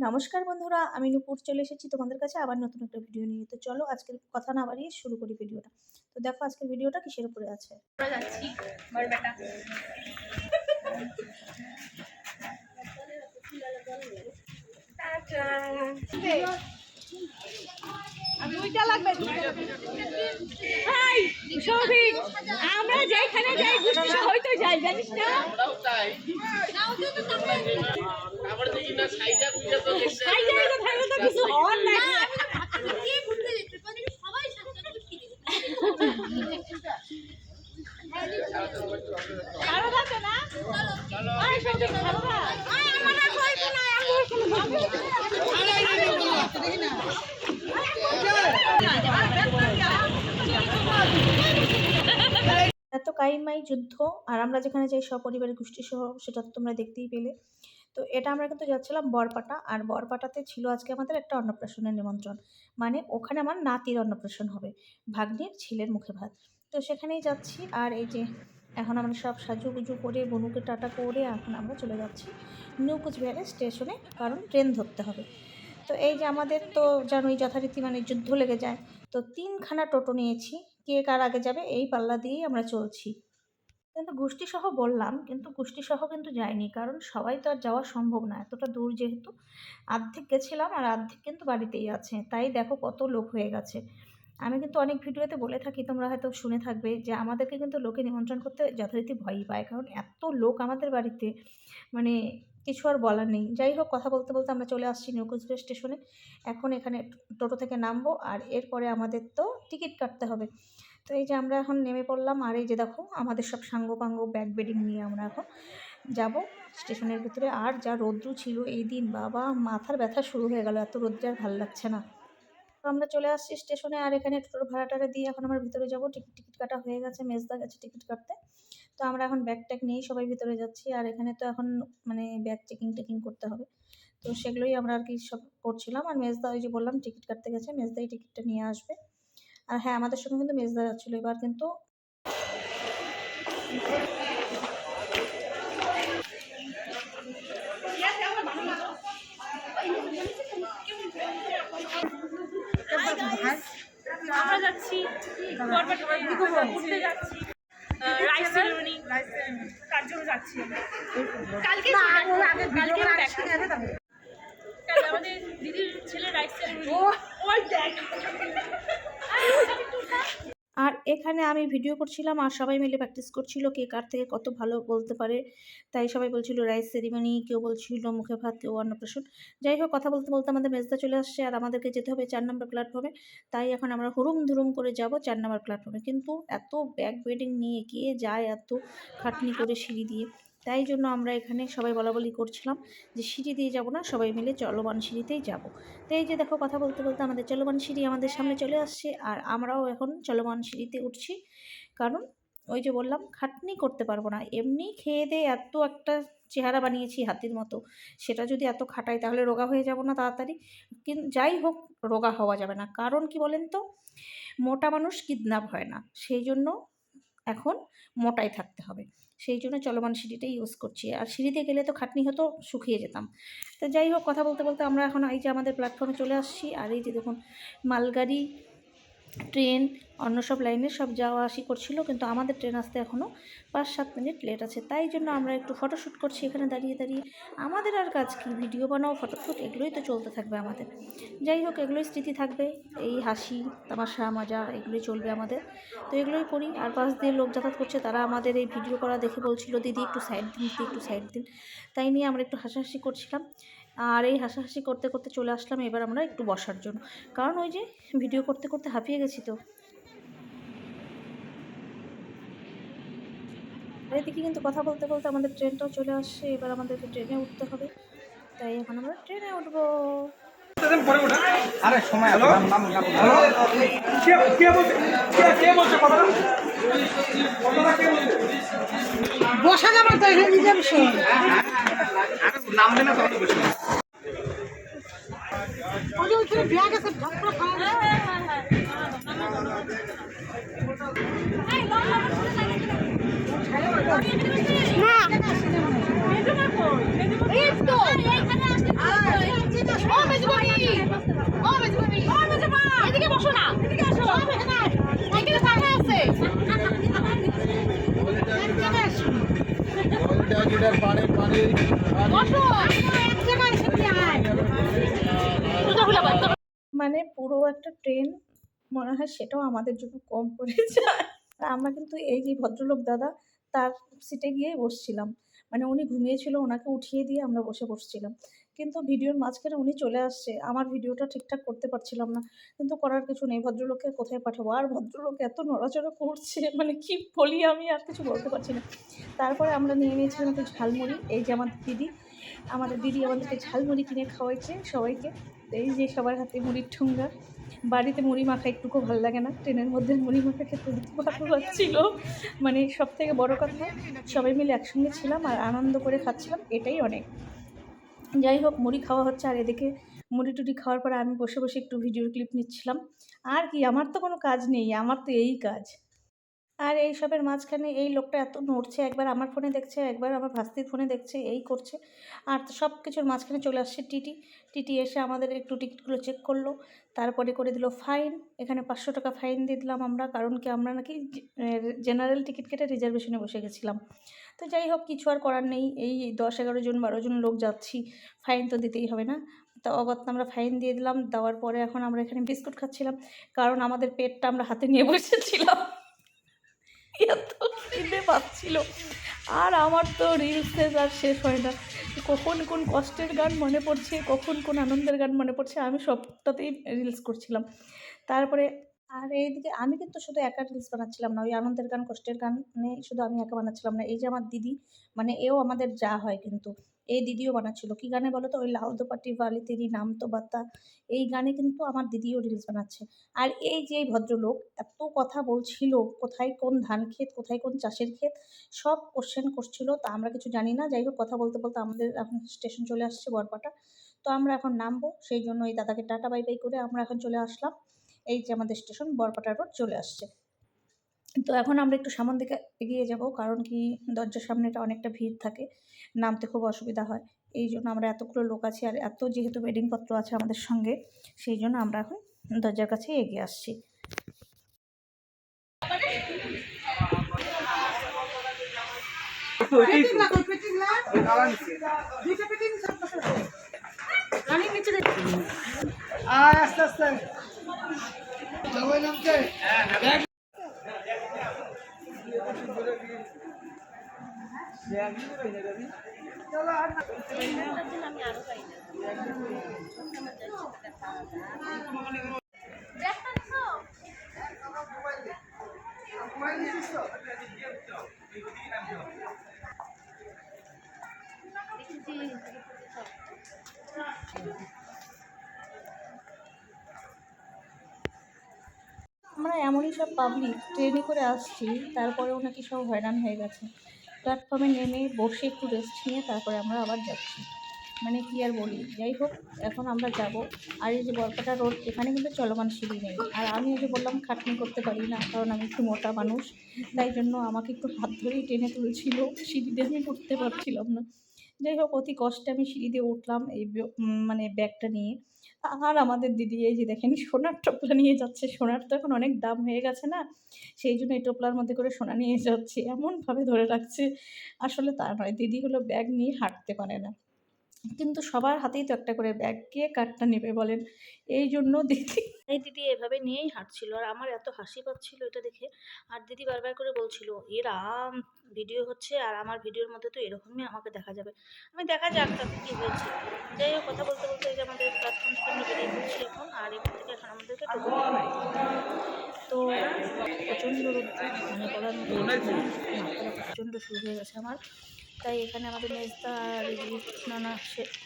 নমস্কার বন্ধুরা, আমি নূপুর চলে এসেছি তোমাদের কাছে আবার নতুন একটা ভিডিও নিয়ে। তো চলো আজকের কথা না বাড়িয়ে শুরু করি ভিডিওটা। তো দেখো আজকের ভিডিওটা কিসের উপরে আছে। যাচ্ছি বরবেটা। আমরা যেখানে যাই গোষ্ঠী সবাই তো যাই, জানিস না? কিছু হওয়ার নাই। এত কাইমাই যুদ্ধ, আর আমরা যেখানে যাই সপরিবারের গোষ্ঠী সহ, সেটা তো তোমরা দেখতেই পেলে। তো এটা আমরা কিন্তু যাচ্ছিলাম বরপাটা, আর বরপাটাতে ছিল আজকে আমাদের একটা অন্নপ্রাশনের নিমন্ত্রণ। মানে ওখানে আমার নাতির অন্নপ্রাশন হবে, ভাগ্নির ছেলের মুখে ভাত। তো সেখানেই যাচ্ছি। আর এই যে এখন আমরা সব সাজুগুজু করে বনুকে টাটা করে এখন আমরা চলে যাচ্ছি নিউ কুচবিহারের স্টেশনে, কারণ ট্রেন ধরতে হবে। তো এই যে আমাদের তো জানোই যথারীতি মানে যুদ্ধ লেগে যায়। তো 3খানা টোটো নিয়েছি, কে কার আগে যাবে এই পাল্লা দিয়েই আমরা চলছি। কিন্তু গোষ্ঠীসহ বললাম, কিন্তু গোষ্ঠীসহ কিন্তু যাইনি, কারণ সবাই তো আর যাওয়া সম্ভব না এতটা দূর, যেহেতু অর্ধেক গেছিলাম আর অর্ধেক কিন্তু বাড়িতেই আছে। তাই দেখো কত লোক হয়ে গেছে। আমি কিন্তু অনেক ভিডিওতে বলে থাকি, তোমরা হয়তো শুনে থাকবে, যে আমাদেরকে কিন্তু লোকে নিমন্ত্রণ করতে যথারীতি ভয়ই পায়, কারণ এত লোক আমাদের বাড়িতে, মানে কিছু আর বলার নেই। যাই হোক, কথা বলতে বলতে আমরা চলে আসছি নিউ কুচবিহার স্টেশনে। এখন এখানে টোটো থেকে নামবো, আর এরপরে আমাদের তো টিকিট কাটতে হবে। তো এই যে আমরা এখন নেমে পড়লাম, আর এই যে দেখো আমাদের সব সাঙ্গ ব্যাগ বেডিং নিয়ে আমরা এখন যাব স্টেশনের ভিতরে। আর যা রৌদ্র ছিল এই দিন, বাবা মাথার ব্যথা শুরু হয়ে গেল, এত রৌদ্রে আর ভালো লাগছে না। তো আমরা চলে আসছি স্টেশনে, আর এখানে টোটোর ভাড়াটারে দিয়ে এখন আমরা ভিতরে যাব। টিকিট কাটা হয়ে গেছে, মেজদা গেছে টিকিট কাটতে। তো আমরা এখন ব্যাগ ট্যাগ নিয়েই সবাই ভিতরে যাচ্ছি। আর এখানে তো এখন মানে ব্যাগ চেকিং করতে হবে, তো সেগুলোই আমরা আর কি সব করছিলাম। আর মেজদা ওই যে বললাম টিকিট কাটতে গেছে, মেজদাই টিকিটটা নিয়ে আসবে। আর হ্যাঁ, আমাদের সঙ্গে কিন্তু মেজদা যাচ্ছিলো এবার কিন্তু। আমরা যাচ্ছি ঘুরতে যাচ্ছি, রাইস সেরিমনি তার জন্য যাচ্ছি। কালকে আমাদের দিদির ছেলে রাইস সেরিমনি। ওই দেখ, আর এখানে আমি ভিডিও করছিলাম আর সবাই মিলে প্র্যাকটিস করছিল কে কার থেকে কত ভালো বলতে পারে। তাই সবাই বলছিল রাইস সেরিমনি, কেউ বলছিল মুখে ভাত, কেউ অন্নপ্রাশন। যাই হোক, কথা বলতে বলতে আমাদের মেজদা চলে আসছে, আর আমাদেরকে যেতে হবে 4 নম্বর প্ল্যাটফর্মে। তাই এখন আমরা হুড়ুম ধুরুম করে যাব 4 নম্বর প্ল্যাটফর্মে। কিন্তু এত ব্যাগ বেডিং নিয়ে কে যায় এত খাটনি করে সিঁড়ি দিয়ে, তাই জন্য আমরা এখানে সবাই বলাবলি করছিলাম যে সিঁড়ি দিয়ে যাব না, সবাই মিলে চলমান সিঁড়িতেই যাব। তো এই যে দেখো কথা বলতে বলতে আমাদের চলমান সিঁড়ি আমাদের সামনে চলে আসছে, আর আমরাও এখন চলমান সিঁড়িতে উঠছি। কারণ ওই যে বললাম খাটনি করতে পারবো না, এমনি খেয়ে দিয়ে এত একটা চেহারা বানিয়েছি হাতির মতো, সেটা যদি এত খাটাই তাহলে রোগা হয়ে যাব না তাড়াতাড়ি। কিন্তু যাই হোক, রোগা হওয়া যাবে না, কারণ কি বলেন তো, মোটা মানুষ কিডন্যাপ হয় না, সেই জন্য এখন মোটাই থাকতে হবে। সেই জন্য চলমান সিঁড়িটাই ইউজ করছি। আর সিঁড়িতে গেলে তো খাটনি হতো, শুকিয়ে যেতাম। তো যাই হোক, কথা বলতে বলতে আমরা এখন এই যে আমাদের প্ল্যাটফর্মে চলে আসছি। আর এই যে দেখুন মালগাড়ি, ট্রেন, অন্য সব লাইনে সব যাওয়া আসি করছিল, কিন্তু আমাদের ট্রেন আসতে এখনও 5-7 মিনিট লেট আছে। তাই জন্য আমরা একটু ফটোশ্যুট করছি এখানে দাঁড়িয়ে দাঁড়িয়ে। আমাদের আর কাজ কি, ভিডিও বানাও, ফটোশ্যুট, এগুলোই তো চলতে থাকবে আমাদের। যাই হোক, এগুলোই স্মৃতি থাকবে, এই হাসি তামাশা মজা এগুলোই চলবে আমাদের। তো এগুলোই করি। আর পাশ দিয়ে লোক যাতায়াত করছে, তারা আমাদের এই ভিডিও করা দেখে বলছিল দিদি একটু সাইড দিন, দিদি একটু সাইড দিন। তাই নিয়ে আমরা একটু হাসাহাসি করছিলাম। আর এই হাসাহাসি করতে করতে চলে আসলাম এবার আমরা একটু বসার জন্য, কারণ ওই যে ভিডিও করতে করতে হাঁপিয়ে গেছি। তো এদিকে কিন্তু কথা বলতে বলতে আমাদের ট্রেনটাও চলে আসছে, এবার আমাদেরকে ট্রেনে উঠতে হবে। তাই এখন আমরা ট্রেনে উঠবো। আরে সময় বসা যাবে তো, এখানে নিজের বিষয় নামবে না তো ওই যে ওইখানে ব্যাগ আছে, ঢাকটা খাওয়া না। মানে পুরো একটা ট্রেন মনে হয় সেটাও আমাদের জন্য কম পড়ে যায়। আর আমরা কিন্তু এই যে ভদ্রলোক দাদা তার সিটে গিয়েই বসছিলাম। মানে উনি ঘুমিয়েছিল, ওনাকে উঠিয়ে দিয়ে আমরা বসে পড়ছিলাম। কিন্তু ভিডিওর মাঝখানে উনি চলে আসছে। আমার ভিডিওটা ঠিকঠাক করতে পারছিলাম না। কিন্তু করার কিছু নেই। ভদ্রলোককে কোথায় পাঠাবো? আর ভদ্রলোক এত নড়াচড়া করছে মানে কি বলি আমি আর কিছু বলতে পারছি না। তারপরে আমরা নিয়ে নিয়েছিলাম একটু ঝালমুড়ি। এই যে আমাদের দিদি আমাদেরকে ঝালমুড়ি কিনে খাওয়াইছে সবাইকে। এই যে সবার হাতে মুড়ির ঠুঙ্গা। বাড়িতে মুড়ি মাখা একটুকু ভাল লাগে না। ট্রেনের মধ্যে মুড়ি মাখা খেতে এত ভালো লাগছিল। মানে সবথেকে বড় কথা সবাই মিলে একসঙ্গে ছিলাম আর আনন্দ করে খাচ্ছিলাম, এটাই অনেক। যাই হোক মুড়ি খাওয়া হচ্ছে আর এদিকে মুড়ি-টুড়ি খাওয়ার পরে আমি বসে, বসে একটু ভিডিওর ক্লিপ নিচ্ছিলাম। আর কি আমার তো কোনো কাজ নেই, আমার তো এই কাজ। আর এইসবের মাঝখানে এই লোকটা এত নড়ছে, একবার আমার ফোনে দেখছে, একবার আমার ভাস্তির ফোনে দেখছে, এই করছে। আর সব কিছুর মাঝখানে চলে আসছে টিটি। টিটি এসে আমাদের একটু টিকিটগুলো চেক করলো। তারপরে করে দিল ফাইন। এখানে ৫০০ টাকা ফাইন দিয়ে দিলাম আমরা। কারণ কি আমরা নাকি জেনারেল টিকিট কেটে রিজার্ভেশনে বসে গেছিলাম। তো যাই হোক কিছু আর করার নেই। এই ১০-১১ জন ১২ জন লোক যাচ্ছি, ফাইন তো দিতেই হবে না? তো অগত্যা আমরা ফাইন দিয়ে দিলাম। দেওয়ার পরে এখন আমরা এখানে বিস্কুট খাচ্ছিলাম। কারণ আমাদের পেটটা আমরা হাতে নিয়ে বসেছিলাম। এত খিদে পাচ্ছিল। আর আমার তো রিলসের আর শেষ হয় না। কখন কোন কষ্টের গান মনে পড়ছে, কখন কোন আনন্দের গান মনে পড়ছে, আমি সবটাতেই রিলস করছিলাম। তারপরে আর এইদিকে আমি কিন্তু শুধু একা রিলস বানাচ্ছিলাম না। ওই আনন্দের গান, কষ্টের গানে শুধু আমি একা বানাচ্ছিলাম না। এই যে আমার দিদি, মানে এও আমাদের যা হয় কিন্তু। এই দিদিও বানাচ্ছিল। কি গানে বলো তো? ওই লাও দোপাটি वाली तेरी नाम तो बता। এই গানে কিন্তু আমার দিদিও রিলস বানাচ্ছে। আর এই যে এই ভদ্রলোক এত কথা বলছিল, কোথায় কোন ধান ক্ষেত, কোথায় কোন চাষের ক্ষেত, সব কোয়েশ্চেন করছিল। তা আমরা কিছু জানি না। যাই হোক কথা বলতে, বলতে আমাদের এখন স্টেশন চলে আসছে বরপাটা। তো আমরা এখন নামবো। সেই জন্য এই দাদাকে টাটা বাই বাই করে আমরা এখন চলে আসলাম। এই যে আমাদের স্টেশন বরপাটা রোড চলে আসছে। তো এখন আমরা একটু সামন দিকে এগিয়ে যাব। কারণ কি দরজার সামনেটা অনেকটা ভিড় থাকে। নামতে খুব অসুবিধা হয়। এইজন্য আমরা এতগুলো লোক আছি আর এত যেহেতু বেডিং পত্র আছে আমাদের সঙ্গে, সেইজন্য আমরা এখন দরজার কাছেই এগিয়ে আসছি। পেটিং লাগো, পেটিং লাগ। দুইটা পেটিং সব বসে আছে। আমি নিচে দেখি। আস্তে আস্তে সবাই নামছে। আমি আরো পাই না। আমরা এমনই সব পাবলিক ট্রেনে করে আসছি, তারপরেও নাকি সব হয়রান হয়ে গেছে। প্ল্যাটফর্মে নেমে বসে একটু রেস্ট নিয়ে তারপরে আমরা আবার যাচ্ছি। মানে কি আর বলি। যাই হোক এখন আমরা যাব। আর এই যে বরপাটা রোড, এখানে কিন্তু চলমান সিঁড়ি নেই। আর আমি ওই যে বললাম খাটনি করতে পারি না, কারণ আমি একটু মোটা মানুষ। তাই জন্য আমাকে একটু হাত ধরেই টেনে তুলছিল, সিঁড়ি দিয়ে আমি উঠতে পারছিলাম না। যাই হোক অতি কষ্টে আমি সিঁড়ি দিয়ে উঠলাম এই মানে ব্যাগটা নিয়ে। আর আমাদের দিদি এই যে দেখেন সোনার টোপলা নিয়ে যাচ্ছে। সোনার তো এখন অনেক দাম হয়ে গেছে না? সেই জন্য এই টোপলার মধ্যে করে সোনা নিয়ে যাচ্ছে। এমনভাবে ধরে রাখছে, আসলে তা নয়। দিদি হলো ব্যাগ নিয়ে হাঁটতে পারে না। কিন্তু সবার হাতেই তো একটা করে ব্যাগ, কে কারটা নেবে বলেন? এইজন্য দিদি এভাবে নিয়েই হাঁটছিল। আর আমার এত হাসি পাচ্ছিল এটা দেখে। আর দিদি বারবার করে বলছিল, "এ রাম! ভিডিও হচ্ছে আর আমার ভিডিওর মধ্যে তো এরকমই আমাকে দেখা যাবে।" আমি দেখা যাক তাতে কী হয়েছে। যাই হোক কথা বলতে, বলতে এই যে আমাদের প্ল্যাটফর্ম থেকে আমরা বেরিয়ে পড়ছি এখন। আর এখান থেকে এখন আমাদেরকে টোটো করে বাড়ি যেতে হবে। তো প্রচণ্ড রৌদ্র, মানে বলার মতো কিছু নেই। মাথাটা প্রচণ্ড শুরু হয়ে গেছে আমার। তাই এখানে আমাদের মেজদা আর এই যে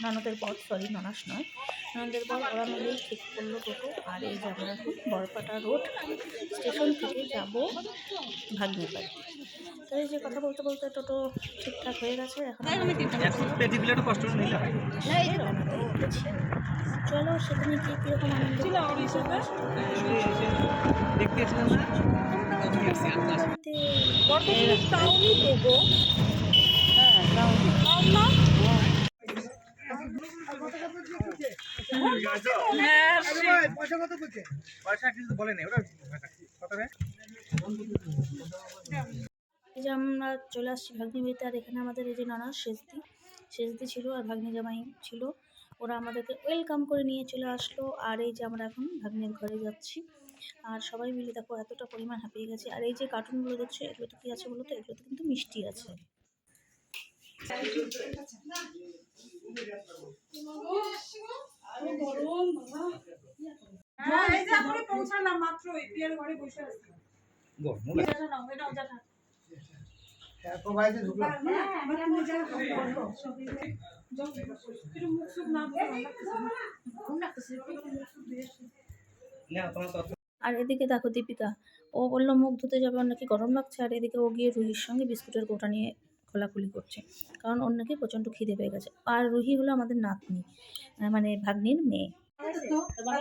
ননদের বর, সরি ননাস নয়, ননদের বর, ওরা মিলেই ঠিক করলো টোটো। আর এই যে আমরা এখন বরপাটা রোড স্টেশন থেকে যাব ভাগ্নের বাড়ি। তো এই যে কথা বলতে, বলতে টোটো ঠিকঠাক হয়ে গেছে। এখন কষ্ট করে নিলাম। চলো সেখানে গিয়ে কীরকম আনন্দ দেখতেছিলাম পয়সা কিন্তু বলে নেই ওরা কত রে। এই যে আমরা চলে আসছি ভাগ্নি বাড়িতে। আর এখানে আমাদের এই যে নানা সেজদি ছিল আর ভাগ্নি জামাই ছিল। ওরা আমাদেরকে ওয়েলকাম করে নিয়ে চলে আসলো। আর এই যে আমরা এখন ভাগ্নের ঘরে যাচ্ছি। আর সবাই মিলে দেখো এতটা পরিমাণ হাঁপিয়ে গেছে। আর এই যে কার্টুনগুলো দেখছো এগুলোতে কী আছে বলো তো? এগুলোতে কিন্তু মিষ্টি আছে। হ্যাঁ, এই যে এখনই পৌঁছালাম মাত্র পিয়ার ঘরে বসে আছি। এটা নাও, এটা ওটা। এত বাইরে ঢুকলাম হ্যাঁ, আমরা মজা করব সব একটু মুখ সুখ না বলে ঘুম লাগতেছে না তোমার তো আর এদিকে দেখো দীপিকা, ও বললো মুখ ধুতে যাবে, ওর নাকি গরম লাগছে। আর এদিকে ও গিয়ে রুহির সঙ্গে বিস্কুটের কৌটা নিয়ে খোলাখুলি করছে, কারণ ওর নাকি প্রচণ্ড খিদে পেয়ে গেছে। আর রুহি হলো আমাদের নাতনি, মানে ভাগ্নির মেয়ে। তো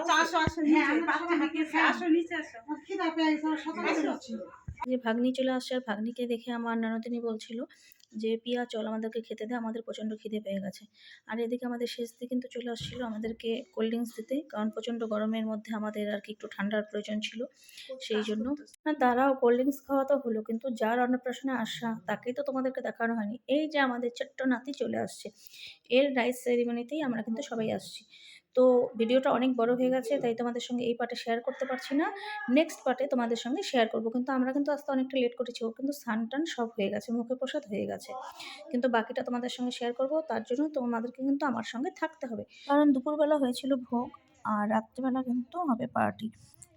চাষও আসো নিচে বাচ্চা হাঁটিয়েছে আসো নিচে আসো খিদা পেয়ে গেছে সকালে যাচ্ছি যে ভাগ্নি চলে আসছে, আর ভাগ্নিকে দেখে আমার ননদিনী বলছিল যে পিয়া চল আমাদেরকে খেতে দে, আমাদের প্রচণ্ড খিদে পেয়ে গেছে। আর এদিকে আমাদের শেষদি কিন্তু চলে আসছিলো আমাদেরকে কোল্ড ড্রিঙ্কস দিতে, কারণ প্রচণ্ড গরমের মধ্যে আমাদের আর কি একটু ঠান্ডার প্রয়োজন ছিল, সেই জন্য। না দাঁড়াও, কোল্ড ড্রিঙ্কস খাওয়া তো হলো, কিন্তু যার অন্নপ্রাশনে আসা তাকেই তো তোমাদেরকে দেখানো হয়নি। এই যে আমাদের ছোট্ট নাতি চলে আসছে, এর রাইস সেরিমনিতেই আমরা কিন্তু সবাই আসছি। তো ভিডিওটা অনেক বড় হয়ে গেছে, তাই তোমাদের সঙ্গে এই পার্টে শেয়ার করতে পারছি না। নেক্সট পার্টে তোমাদের সঙ্গে শেয়ার করব। কিন্তু আমরা কিন্তু আসতে অনেকটা লেট করেছি, ওর কিন্তু স্নান টান সব হয়ে গেছে, মুখে প্রসাদ হয়ে গেছে, কিন্তু বাকিটা তোমাদের সঙ্গে শেয়ার করব। তার জন্য তোমাদেরকে কিন্তু আমার সঙ্গে থাকতে হবে, কারণ দুপুরবেলা হয়েছিল ভোগ আর রাত্রেবেলা কিন্তু হবে পার্টি।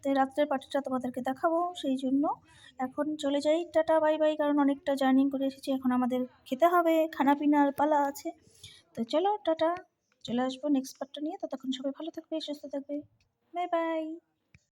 তো এই রাত্রের পার্টিটা তোমাদেরকে দেখাবো, সেই জন্য এখন চলে যাই। টাটা বাই বাই, কারণ অনেকটা জার্নি করে এসেছি, এখন আমাদের খেতে হবে, খানা পিনার পালা আছে। তো চলো টাটা, চলে আসবো নেক্সট পার্টটা নিয়ে। ততক্ষণ সবাই ভালো থাকবে, সুস্থ থাকবে, বাই বাই।